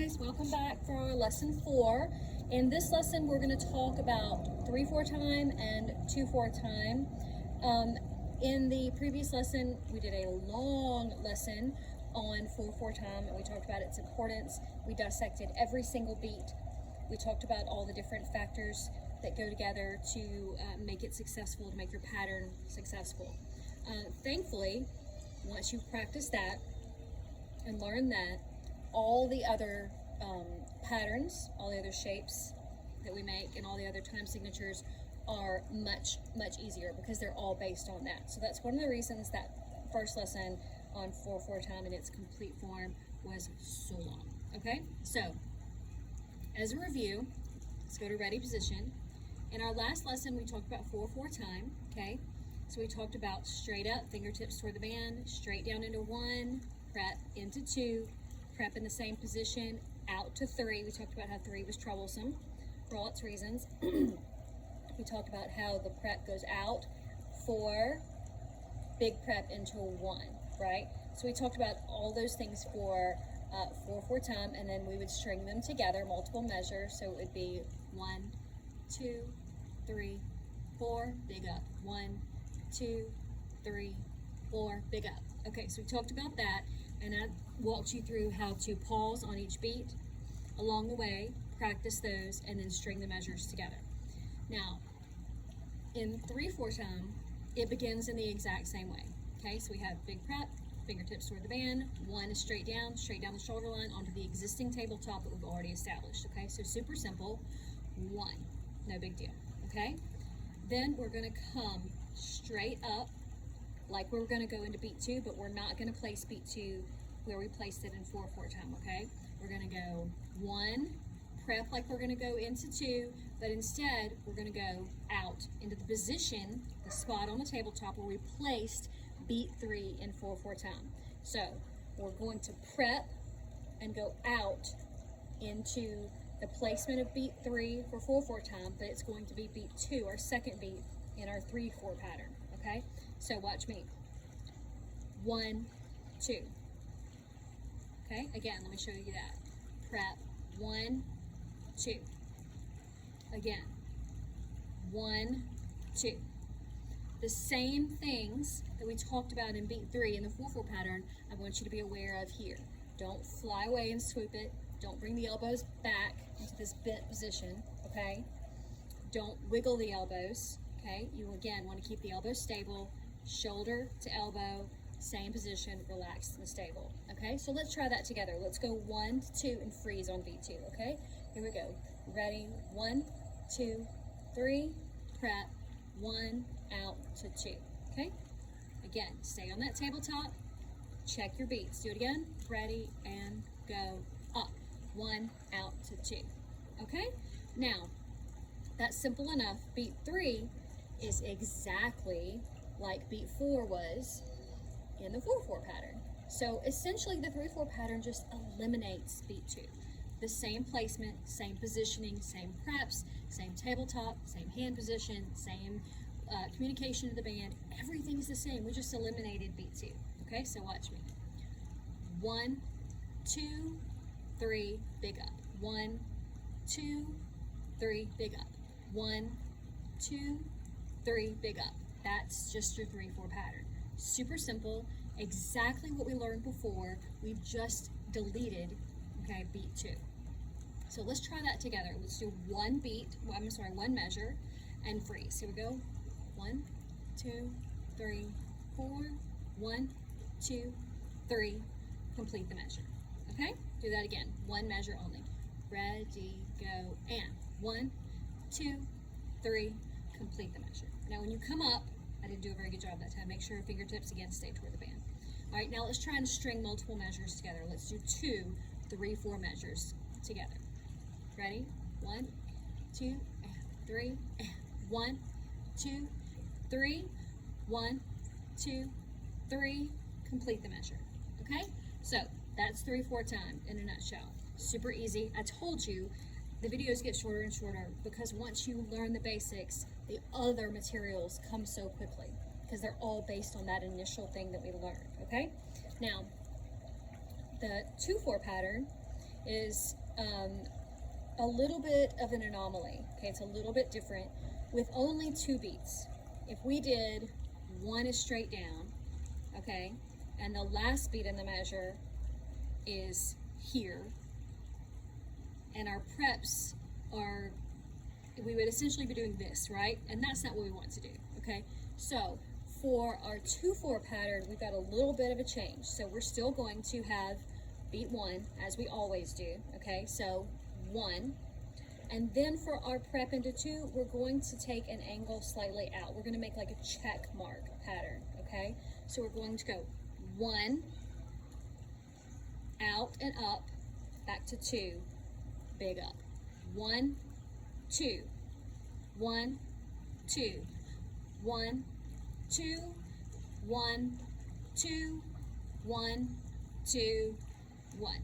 guys, welcome back for our lesson 4. In this lesson we're going to talk about 3/4 time and 2/4 time. In the previous lesson we did a long lesson on 4/4 time and we talked about its importance. We dissected every single beat. We talked about all the different factors that go together to make it successful, to make your pattern successful. Thankfully, once you practice that and learn that, all the other patterns, all the other shapes that we make, and all the other time signatures are much easier because they're all based on that. So that's one of the reasons that first lesson on 4/4 time in its complete form was so long. Okay, so as a review, let's go to ready position. In our last lesson, we talked about 4/4 time. Okay, so we talked about straight up, fingertips toward the band, straight down into 1, prep into 2, prep in the same position, out to 3. We talked about how 3 was troublesome for all its reasons. We talked about how the prep goes out, 4, big prep into a 1, right? So we talked about all those things for 4/4 time, and then we would string them together, multiple measures. So it would be 1, 2, 3, 4, big up, 1, 2, 3, 4, big up. Okay, so we talked about that, and I walked you through how to pause on each beat along the way, practice those, and then string the measures together. Now, in 3/4 time, it begins in the exact same way. Okay, so we have big prep, fingertips toward the band, 1 is straight down the shoulder line onto the existing tabletop that we've already established. Okay, so super simple, 1, no big deal. Okay, then we're going to come straight up like we're going to go into beat 2, but we're not going to place beat 2 where we placed it in 4/4 time. Okay, we're going to go 1, prep like we're going to go into 2, but instead we're going to go out into the position, the spot on the tabletop where we placed beat 3 in 4/4 time. So we're going to prep and go out into the placement of beat 3 for 4/4 time, but it's going to be beat 2, our second beat in our 3/4 pattern. Okay, so watch me. 1, 2. Okay, again, let me show you that. Prep, 1, 2. Again, 1, 2. The same things that we talked about in beat 3 in the 4/4 pattern, I want you to be aware of here. Don't fly away and swoop it. Don't bring the elbows back into this bent position, okay? Don't wiggle the elbows, okay? You, again, want to keep the elbows stable, shoulder to elbow, same position, relaxed and stable, okay? So let's try that together. Let's go 1 to 2 and freeze on beat 2, okay? Here we go. Ready? 1, 2, 3, prep, 1, out to 2, okay? Again, stay on that tabletop, check your beats. Do it again. Ready, and go up. 1, out to 2, okay? Now, that's simple enough. Beat 3 is exactly like beat 4 was in the 4/4 pattern. So essentially the 3/4 pattern just eliminates beat 2. The same placement, same positioning, same preps, same tabletop, same hand position, same communication to the band. Everything's the same. We just eliminated beat 2. Okay, so watch me. 1, 2, 3, big up. 1, 2, 3, big up. 1, 2, 3, big up. That's just your 3/4 pattern. Super simple, exactly what we learned before. We've just deleted, okay, beat 2. So let's try that together. Let's do 1 beat, one measure, and freeze. Here we go. 1, 2, 3, 4, 1, 2, 3, complete the measure. Okay, do that again, 1 measure only. Ready, go, and 1, 2, 3, complete the measure. Now when you come up, I didn't do a very good job that time. Make sure your fingertips again stay toward the band. All right, now let's try and string multiple measures together. Let's do 2, 3, 4 measures together. Ready? 1, 2, 3, 1, 2, 3, 1, 2, 3, complete the measure. Okay? So that's 3/4 time in a nutshell. Super easy. I told you the videos get shorter and shorter because once you learn the basics, the other materials come so quickly because they're all based on that initial thing that we learned, okay? Now, the 2/4 pattern is a little bit of an anomaly. Okay, it's a little bit different with only 2 beats. If we did 1 is straight down, okay, and the last beat in the measure is here, and our preps are, we would essentially be doing this, right? And that's not what we want to do, okay? So for our 2/4 pattern, we've got a little bit of a change. So we're still going to have beat 1, as we always do, okay? So 1, and then for our prep into 2, we're going to take an angle slightly out. We're going to make like a check mark pattern, okay? So we're going to go 1, out and up, back to 2, big up. 1, 2, 1, 2, 1, 2, 1, 2, 1, 2, 1.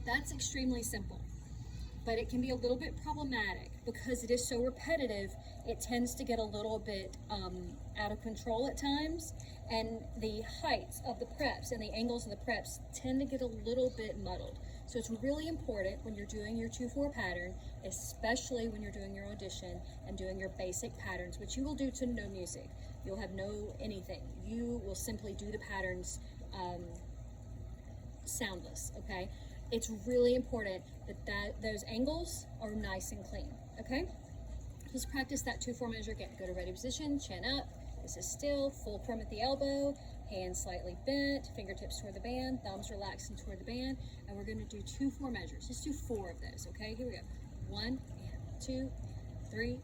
That's extremely simple, but it can be a little bit problematic because it is so repetitive. It tends to get a little bit out of control at times, and the heights of the preps and the angles of the preps tend to get a little bit muddled. So it's really important when you're doing your 2/4 pattern, especially when you're doing your audition and doing your basic patterns, which you will do to no music. You'll have no anything. You will simply do the patterns soundless, okay? It's really important that those angles are nice and clean, okay? Let's practice that 2/4 measure again. Go to ready position, chin up. This is still, fulcrum at the elbow, hands slightly bent, fingertips toward the band, thumbs relaxing toward the band, and we're gonna do 2/4 measures. Let's do 4 of those, okay? Here we go. 1, 2, 3,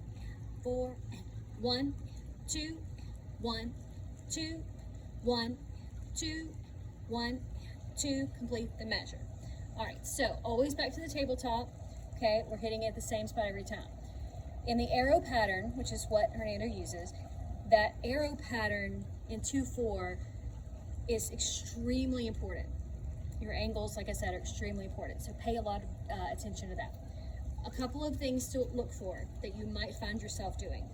4, and 1, 2, 1, 2, 1, 2, 1, 2, complete the measure. All right, so always back to the tabletop, okay? We're hitting it at the same spot every time. In the arrow pattern, which is what Hernando uses, that arrow pattern in 2/4 is extremely important. Your angles, like I said, are extremely important, so pay a lot of attention to that. A couple of things to look for that you might find yourself doing.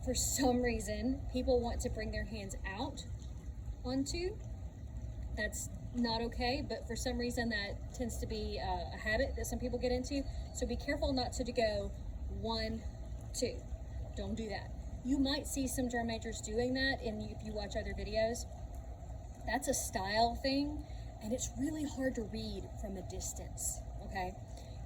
For some reason, people want to bring their hands out on 2. That's not okay, but for some reason that tends to be a habit that some people get into. So be careful not to go 1, 2. Don't do that. You might see some drum majors doing that if you watch other videos. That's a style thing, and it's really hard to read from a distance, okay?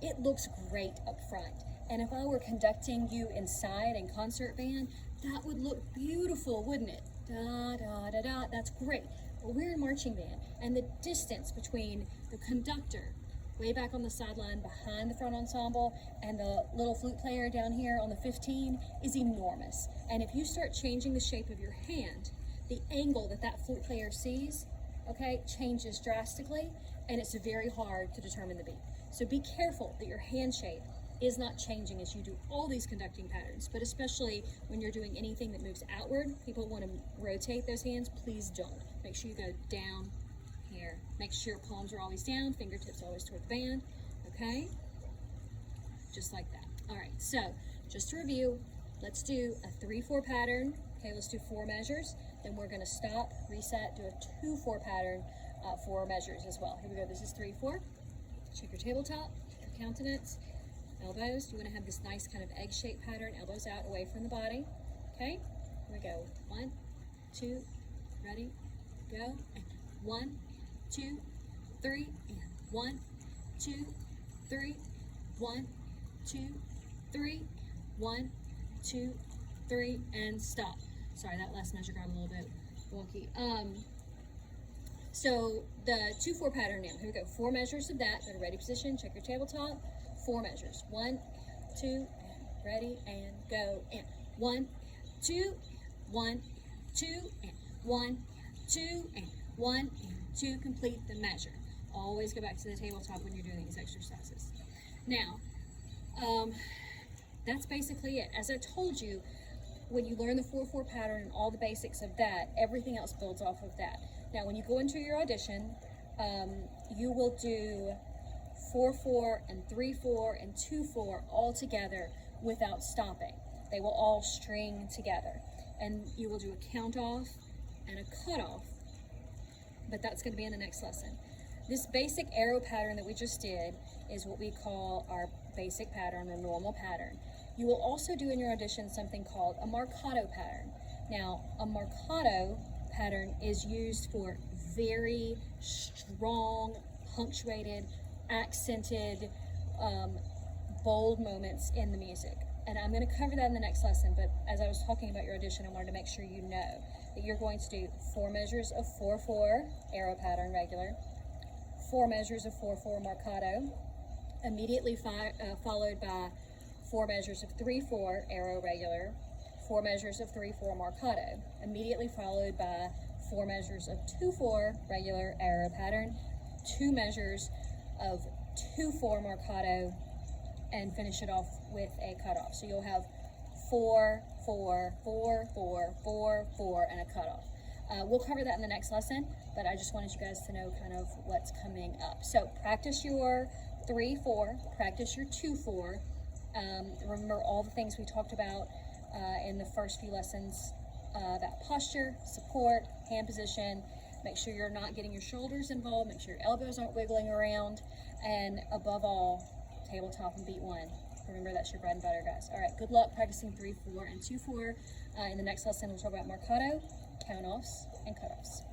It looks great up front, and if I were conducting you inside in concert band, that would look beautiful, wouldn't it? Da, da, da, da, that's great. But we're in marching band, and the distance between the conductor way back on the sideline behind the front ensemble and the little flute player down here on the 15 is enormous. And if you start changing the shape of your hand, the angle that flute player sees, okay, changes drastically, and it's very hard to determine the beat. So be careful that your hand shape is not changing as you do all these conducting patterns, but especially when you're doing anything that moves outward, people want to rotate those hands, please don't. Make sure you go down here. Make sure palms are always down, fingertips always toward the band, okay? Just like that. All right, so just to review, let's do a 3/4 pattern. Okay, let's do 4 measures. Then we're gonna stop, reset, do a 2/4 pattern, 4 measures as well. Here we go, this is 3/4. Check your tabletop, check your countenance, elbows. You wanna have this nice kind of egg-shaped pattern, elbows out away from the body, okay? Here we go, 1, 2, ready, go, and 1, 2, 3, and 1, 2, 3, 1, 2, 3, 1, 2, 3, and stop. Sorry, that last measure got a little bit wonky. So the 2/4 pattern now. Here we go. 4 measures of that. Go to ready position. Check your tabletop. 4 measures. 1, 2, and ready, and go. And 1, 2, 1, 2, and 1, 2, and 1, and 2. Complete the measure. Always go back to the tabletop when you're doing these exercises. Now, that's basically it. As I told you, when you learn the 4/4 pattern and all the basics of that, everything else builds off of that. Now, when you go into your audition, you will do 4/4 and 3/4 and 2/4 all together without stopping. They will all string together, and you will do a count off and a cut off, but that's going to be in the next lesson. This basic arrow pattern that we just did is what we call our basic pattern or normal pattern. You will also do in your audition something called a marcato pattern. Now, a marcato pattern is used for very strong, punctuated, accented, bold moments in the music. And I'm going to cover that in the next lesson, but as I was talking about your audition, I wanted to make sure you know that you're going to do 4 measures of 4/4 arrow pattern regular, 4 measures of 4/4 marcato, immediately followed by 4 measures of 3/4 arrow regular, 4 measures of 3/4 marcato, immediately followed by 4 measures of 2/4 regular arrow pattern, 2 measures of 2/4 marcato, and finish it off with a cutoff. So you'll have 4, 4, 4, 4, 4, 4, and a cutoff. We'll cover that in the next lesson, but I just wanted you guys to know kind of what's coming up. So practice your 3/4, practice your 2/4. Remember all the things we talked about in the first few lessons about posture, support, hand position. Make sure you're not getting your shoulders involved. Make sure your elbows aren't wiggling around. And above all, tabletop and beat 1. Remember, that's your bread and butter, guys. All right, good luck practicing 3/4 and 2/4. In the next lesson, we'll talk about marcato, count-offs, and cutoffs.